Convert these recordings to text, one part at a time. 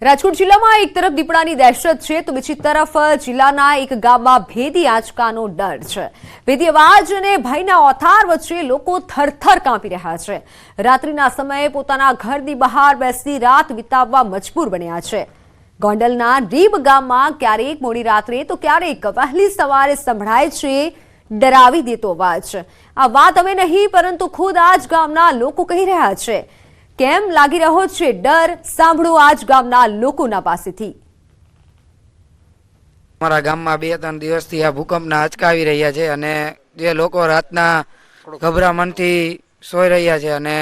રાજકોટ જિલ્લામાં એક તરફ દીપડાની દહેશત છે તો બીજી તરફ જિલ્લાના એક ગામમાં ભેદી આંચકાનો ડર છે। ભેદી અવાજ અને ભયના ઓથાર વચ્ચે લોકો થરથર કાંપી રહ્યા છે। રાત્રિના સમયે પોતાના ઘરની બહાર બેસી રાત વિતાવવા મજબૂર બન્યા છે। ગોંડલના રીબ ગામમાં ક્યારેક મોડી રાત્રે તો ક્યારેક વહેલી સવારે સંભળાય છે ડરાવી દેતો અવાજ। આ વાત હવે નહીં પરંતુ ખુદ આ જ ગામના લોકો કહી રહ્યા છે। કેમ લાગી રહ્યો છે ડર, સાંભળો આજ ગામના લોકોના પાસેથી। અમારા ગામમાં 2-3 દિવસથી આ ભૂકંપના આંચકા આવી રહ્યા છે અને જે લોકો રાતના ગભરામણથી સોઈ રહ્યા છે અને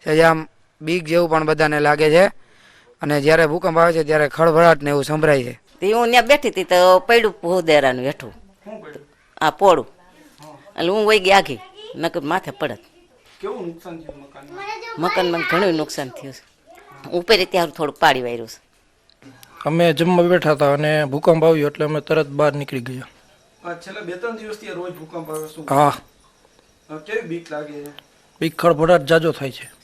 સજામ બીક જેવું પણ બધાને લાગે છે અને જ્યારે ભૂકંપ આવે છે ત્યારે ખળભળાટ ને એવું સંભળાય છે। હું ત્યાં બેઠી હતી તો પડ્યું પોદેરાનું હેઠું આ પોળું એટલે હું વહી ગઈ આઘી નકર માથે પડત। કેવું નુકસાન થયું મકાનમાં ઘણું નુકસાન થયું છે। ઉપર ત્યાં થોડુંક પાડી વાર્યું છે। અમે જમવા બેઠા હતા અને ભૂકંપ આવ્યો એટલે અમે તરત બહાર નીકળી ગયા। છેલ્લા 2-3 દિવસથી રોજ ભૂકંપ આવે છે। હા, કેવી બીક લાગે છે? બીક ખળભળાટ જાજો થાય છે।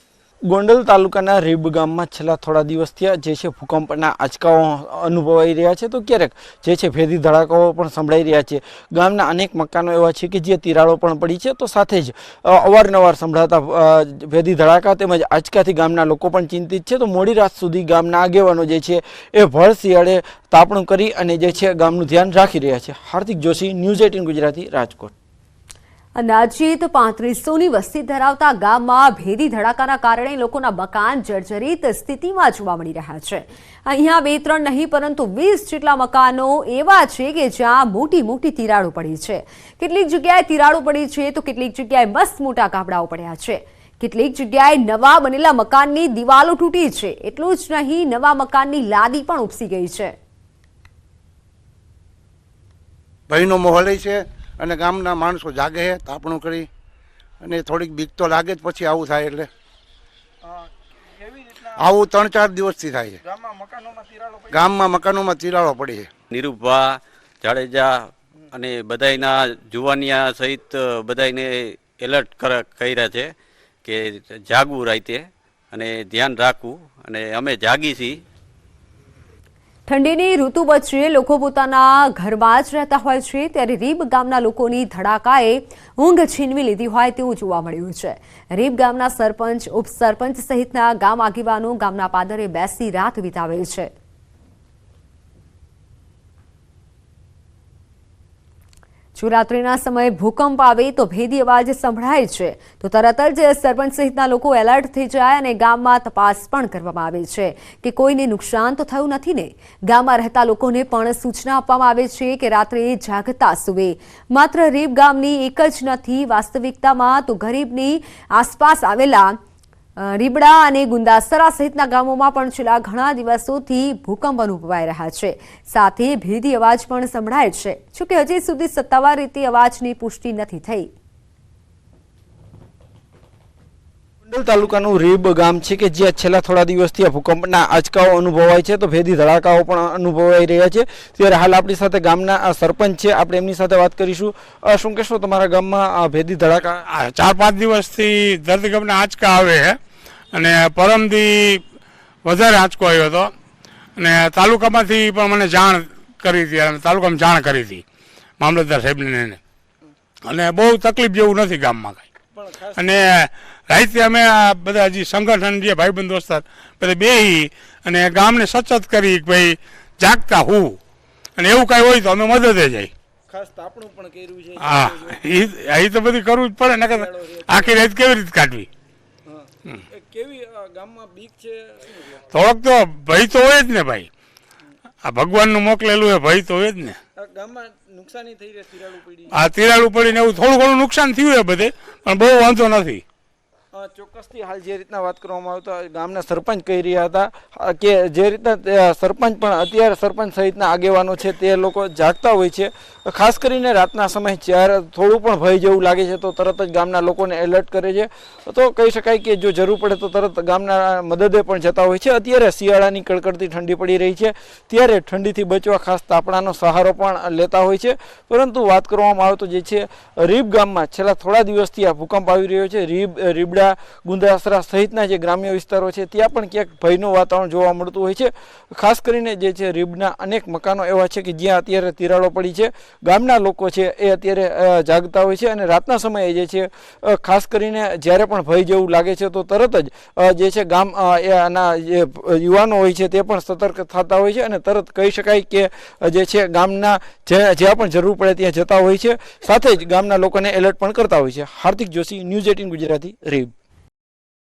ગોંડલ તાલુકાના રીબ ગામમાં છેલ્લા થોડા દિવસથી જે છે ભૂકંપના આંચકાઓ અનુભવાઈ રહ્યા છે તો ક્યારેક જે છે ભેદી ધડાકાઓ પણ સંભળાઈ રહ્યા છે। ગામના અનેક મકાનો એવા છે કે જે તિરાડો પણ પડી છે તો સાથે જ અવારનવાર સંભળાતા ભેદી ધડાકા તેમજ આંચકાથી ગામના લોકો પણ ચિંતિત છે। તો મોડી રાત સુધી ગામના આગેવાનો જે છે એ ભર શિયાળે તાપણું કરી અને જે છે ગામનું ધ્યાન રાખી રહ્યા છે। હાર્દિક જોશી, ન્યૂઝ 18 ગુજરાતી, રાજકોટ। અંદાજિત 3500ની વસ્તી ધરાવતા ગામમાં ભેદી ધડાકાના કારણે લોકોના મકાન જર્જરિત સ્થિતિમાં જોવા મળી રહ્યા છે। અહીંયા 2-3 નહીં પરંતુ 20 જેટલા મકાનો એવા છે કે જ્યાં મોટી મોટી તિરાડો પડી છે। કેટલીક જગ્યાએ તિરાડો પડી છે તો કેટલીક જગ્યાએ મસ્ત મોટા ગાબડાઓ પડ્યા છે। કેટલીક જગ્યાએ નવા બનેલા મકાનની દિવાલો તૂટી છે। એટલું જ નહીં, નવા મકાનની લાદી પણ ઉપસી ગઈ છે। ભયનો માહોલ છે અને ગામના માણસો જાગે છે તાપણું કરી અને થોડીક બીક તો લાગે જ પછી આવું થાય એટલે આવું 3-4 દિવસથી થાય છે। ગામમાં મકાનોમાં તિરાડો પડી છે। નિરૂપા જાડેજા અને બધાયના જુવાનિયા સહિત બધાયને એલર્ટ કર્યા છે કે જાગવું રાતે અને ધ્યાન રાખવું અને અમે જાગી છીએ। ઠંડીની ઋતુ વચ્ચે લોકો પોતાના ઘરમાં જ રહેતા હોય છે ત્યારે રીબ ગામના લોકોની ધડાકાએ ઊંઘ છીનવી લીધી હોય તેવું જોવા મળ્યું છે। રીબ ગામના સરપંચ, ઉપસરપંચ સહિતના ગામ આગેવાનો ગામના પાદરે બેસી રાત વિતાવે છે। જો રાત્રિના સમયે ભૂકંપ આવે તો ભેદી અવાજ સંભળાય છે તો તરત જ સરપંચ સહિતના લોકો એલર્ટ થઈ જાય અને ગામમાં તપાસ પણ કરવામાં આવે છે કે કોઈને નુકસાન તો થયું નથી ને। ગામમાં રહેતા લોકોને પણ સૂચના આપવામાં આવે છે કે રાત્રે જાગતા સુવે। માત્ર રીબ ગામની એક જ નથી, વાસ્તવિકતામાં તો ગરીબની આસપાસ આવેલા રીબડા અને ગુંદાસરા સહિતના ગામોમાં પણ છેલ્લા ઘણા દિવસોથી ભૂકંપ અનુભવાઈ રહ્યા છે। સાથે ભેદી અવાજ પણ સંભળાય છે। જોકે હજી સુધી સત્તાવાર રીતે અવાજની પુષ્ટિ નથી થઈ। ગોંડલ તાલુકાનું રીબ ગામ છે કે જ્યાં છેલ્લા થોડા દિવસથી ભૂકંપના આંચકાઓ અનુભવાય છે તો ભેદી ધડાકાઓ પણ અનુભવાઈ રહ્યા છે। ત્યારે હાલ આપણી સાથે ગામના સરપંચ છે, આપણે એમની સાથે વાત કરીશું। શું કહેશો, તમારા ગામમાં ભેદી ધડાકા? 4-5 દિવસથી ધરતીકંપના આંચકા આવે છે અને પરમદી વધારે આંચકો આવ્યો હતો અને તાલુકામાંથી પણ મને જાણ કરી હતી અને તાલુકામાં જાણ કરી હતી મામલતદાર સાહેબને અને બહુ તકલીફ જેવું નથી ગામમાં કાંઈ। અને રાતે અમે આ બધા હજી સંગઠન જે ભાઈબંધ દોસ્તાર બધા બેહી અને ગામને સચેત કરી કે ભાઈ જાગતા હું અને એવું કાંઈ હોય તો અમે મદદે જઈ। ખાસ તાપણું પણ કર્યું છે। હા, એ તો બધું કરવું જ પડે ને, આખી રાત કેવી રીતે કાઢવી। કેવી ગામમાં બીક છે? થોડોક તો ભય તો હોય જ ને ભાઈ, આ ભગવાનનું મોકલેલું એ ભય તો હોય જ ને। ગામમાં નુકસાની થઈ રહી, તિરાડું પડી? આ તિરાડું પડીને એવું થોડું ઘણું નુકસાન થયું છે બધે, પણ બહુ વાંધો નથી। ચોક્કસથી હાલ જે રીતના વાત કરવામાં આવતા ગામના સરપંચ કહી રહ્યા હતા કે જે રીતના સરપંચ પણ અત્યારે સરપંચ સહિતના આગેવાનો છે તે લોકો જાગતા હોય છે। ખાસ કરીને રાતના સમય જ્યારે થોડું પણ ભય જેવું લાગે છે તો તરત જ ગામના લોકોને એલર્ટ કરે છે। તો કહી શકાય કે જો જરૂર પડે તો તરત ગામના મદદે પણ જતા હોય છે। અત્યારે શિયાળાની કડકડતી ઠંડી પડી રહી છે ત્યારે ઠંડીથી બચવા ખાસ તાપણાનો સહારો પણ લેતા હોય છે। પરંતુ વાત કરવામાં આવે તો જે છે રીબ ગામમાં છેલ્લા થોડા દિવસથી આ ભૂકંપ આવી રહ્યો છે। રીબડા તળેજા, ગુંદાસરા સહિતના જે ગ્રામ્ય વિસ્તારો છે ત્યાં પણ ક્યાંક ભયનું વાતાવરણ જોવા મળતું હોય છે. ખાસ કરીને જે છે રીબના અનેક મકાનો એવા છે કે જ્યાં અત્યારે તિરાડો પડી છે. ગામના લોકો છે એ અત્યારે જાગતા હોય છે અને રાતના સમયે જે છે ખાસ કરીને જ્યારે પણ ભય જેવું લાગે છે તો તરત જ જે છે આના જે યુવાનો હોય છે તે પણ સતર્ક થતા હોય છે અને તરત કહી શકાય કે જે છે ગામના જ્યાં પણ જરૂર પડે ત્યાં જતા હોય છે. સાથે જ ગામના લોકોને એલર્ટ પણ કરતા હોય છે. હાર્દિક જોશી, ન્યૂઝ 18 ગુજરાતી, રીબ.